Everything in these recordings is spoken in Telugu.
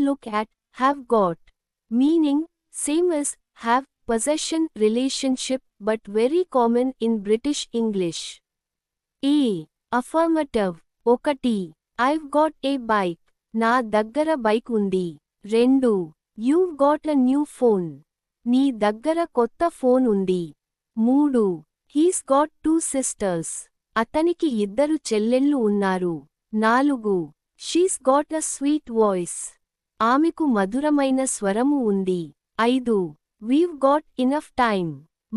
look at, have got. Meaning, same as, have, possession, relationship, but very common in British English. A. Affirmative. 1. I've got a bike. నా దగ్గర బైక్ ఉంది. 2. You've got a new phone. నీ దగ్గర కొత్త ఫోన్ ఉంది. 3. He's got 2 sisters. అతనికి ఇద్దరు చెల్లెళ్ళు ఉన్నారు. 4. She's got a sweet voice. ఆమెకు మధురమైన స్వరము ఉంది. 5. We've got enough time.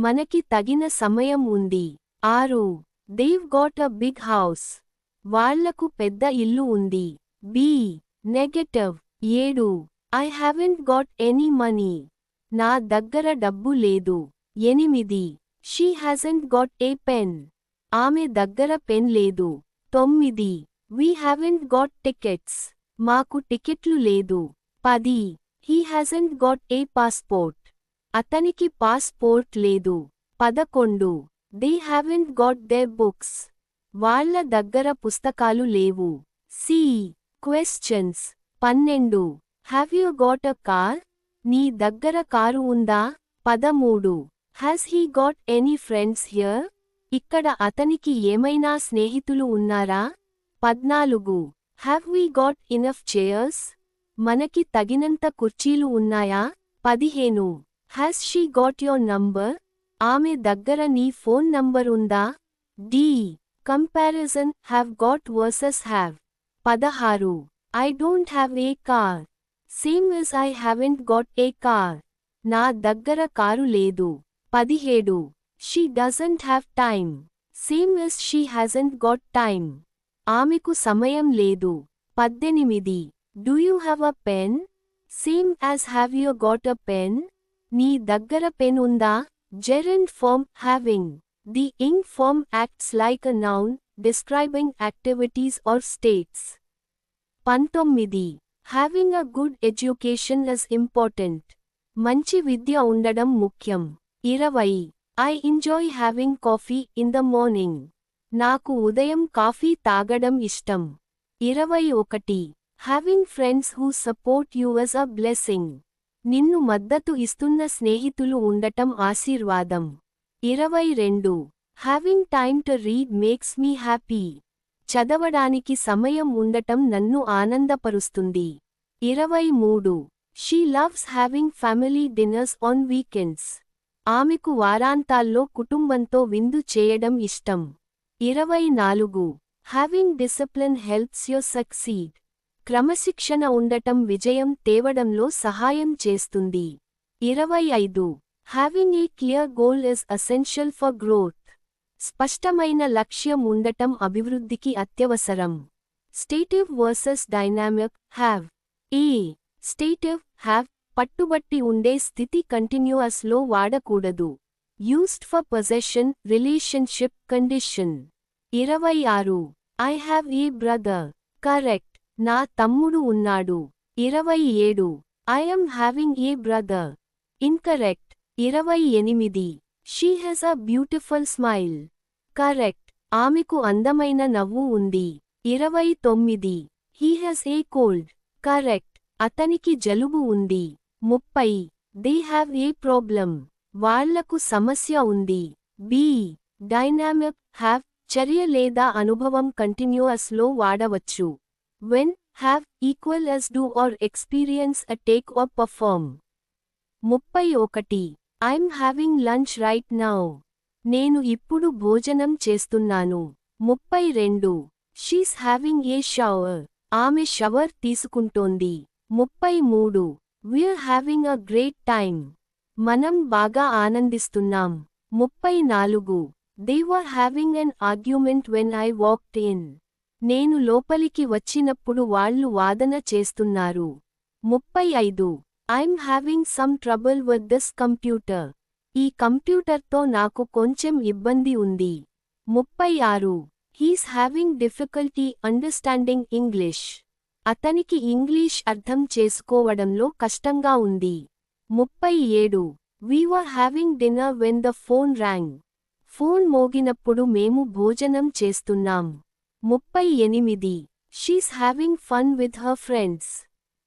మనకి తగిన సమయం ఉంది. 6. They've got a big house. వాళ్లకు పెద్ద ఇల్లు ఉంది. B. Negative. 7. I haven't got any money. నా దగ్గర డబ్బు లేదు. 8. She hasn't got a pen. ఆమె దగ్గర పెన్ లేదు. 9. We haven't got tickets. మాకు టికెట్లు లేదు. 10. He hasn't got a passport. అతనికి పాస్పోర్ట్ లేదు. 11. They haven't got their books. వాళ్ళ దగ్గర పుస్తకాలు లేవు. C. Questions. 12. Have you got a car? నీ దగ్గర కారు ఉందా? 13. Has he got any friends here? ఇక్కడ అతనికి ఏమైనా స్నేహితులు ఉన్నారా? 14. Have we got enough chairs? మనకి తగినంత కుర్చీలు ఉన్నాయా? 15. Has she got your number? ఆమె దగ్గర నీ ఫోన్ నంబర్ ఉందా? D. Comparison. Have got versus have. 16. I don't have a car. Same as I haven't got a car. నా దగ్గర కారు లేదు. 17. She doesn't have time. Same as she hasn't got time. ఆమెకు సమయం లేదు. 18. Do you have a pen? Same as have you got a pen? నీ దగ్గర పెన్ ఉందా? Gerund form having. The ing form acts like a noun, describing activities or states. 19. Having a good education is important. మంచి విద్య ఉండడం ముఖ్యం. 20. I enjoy having coffee in the morning. నాకు ఉదయం కాఫీ తాగడం ఇష్టం. 21. Having friends who support you is a blessing. నిన్ను మద్దతు ఇస్తున్న స్నేహితులు ఉండటం ఆశీర్వాదం. 22. Having time to read makes me happy. చదవడానికి సమయం ఉండటం నన్ను ఆనందపరుస్తుంది. 23. She loves having family dinners on weekends. ఆమెకు వారాంతాల్లో కుటుంబంతో విందు చేయడం ఇష్టం. 24. Having discipline helps you succeed. క్రమశిక్షణ ఉండటం విజయం తేవడంలో సహాయం చేస్తుంది. 25. Having a clear goal is essential for growth. స్పష్టమైన లక్ష్యం ఉండటం అభివృద్ధికి అత్యవసరం. Stative versus dynamic. Have. A. Stative, have, పట్టుబట్టి ఉండే స్థితి కంటిన్యూయస్లో వాడకూడదు. Used for possession, relationship, condition. 26. I have a brother. Correct. నా తమ్ముడు ఉన్నాడు. 27. I am having a brother. Incorrect. 28. She has a beautiful smile. Correct. ఆమెకు అందమైన నవ్వు ఉంది. 29. He has a cold. Correct. అతనికి జలుబు ఉంది. 30. They have a problem. వాళ్లకు సమస్య ఉంది. B. Dynamic, have, చర్య లేదా అనుభవం కంటిన్యూయస్లో వాడవచ్చు. When, have, equal as do or experience a take or perform. 31. I'm having lunch right now. నేను ఇప్పుడు భోజనం చేస్తున్నాను. 32. She's having a shower. ఆమె షవర్ తీసుకుంటోంది. 33. We're having a great time. మనం బాగా ఆనందిస్తున్నాం. 34. They were having an argument when I walked in. నేను లోపలికి వచ్చినప్పుడు వాళ్ళు వాదన చేస్తున్నారు. 35. I'm having some trouble with this computer. ఈ కంప్యూటర్తో నాకు కొంచెం ఇబ్బంది ఉంది. 36. He's having difficulty understanding English. అతనికి ఇంగ్లీష్ అర్థం చేసుకోవడంలో కష్టంగా ఉంది. 37. We were having dinner when the phone rang. Phone మోగినప్పుడు మేము భోజనం చేస్తున్నాం. 38. She's having fun with her friends.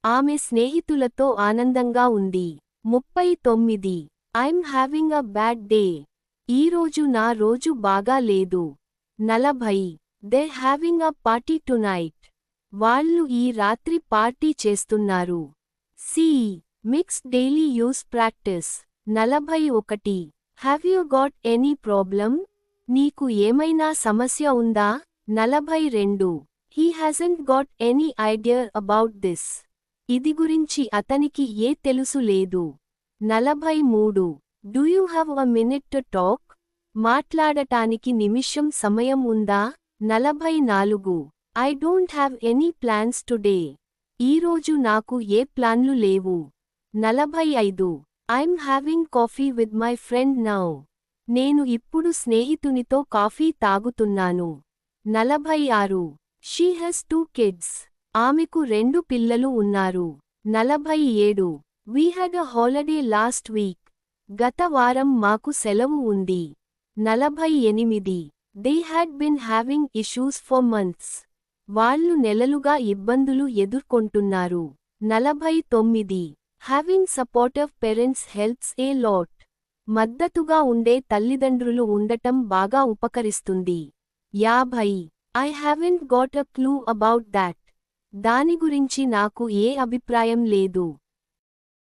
ఆమె స్నేహితులతో ఆనందంగా ఉంది. 39. I'm having a bad day. ఈరోజు నా రోజు బాగా లేదు. 40. They're having a party tonight. వాళ్ళు ఈ రాత్రి పార్టీ చేస్తున్నారు. C. Mixed daily use practice. 41. Have you got any problem? నీకు ఏమైనా సమస్య ఉందా? 42. He hasn't got any idea about this. ఇది గురించి అతనికి ఏ తెలుసు లేదు. 43. Do you have a minute to talk? మాట్లాడటానికి నిమిషం సమయం ఉందా? 44. I don't have any plans today. ఈరోజు నాకు ఏ ప్లాన్లు లేవు. 45. I'm having coffee with my friend now. నేను ఇప్పుడు స్నేహితునితో కాఫీ తాగుతున్నాను. 46. She has 2 kids. ఆమెకు 2 పిల్లలు ఉన్నారు. 47. We had a holiday last week. గత వారం మాకు సెలవు ఉంది. 48. They had been having issues for months. వాళ్ళు నెలలుగా ఇబ్బందులు ఎదుర్కొంటున్నారు. 49. Having supportive parents helps a lot. మద్దతుగా ఉండే తల్లిదండ్రులు ఉండటం బాగా ఉపకరిస్తుంది. 50. I haven't got a clue about that. దాని గురించి నాకు ఏ అభిప్రాయం లేదు.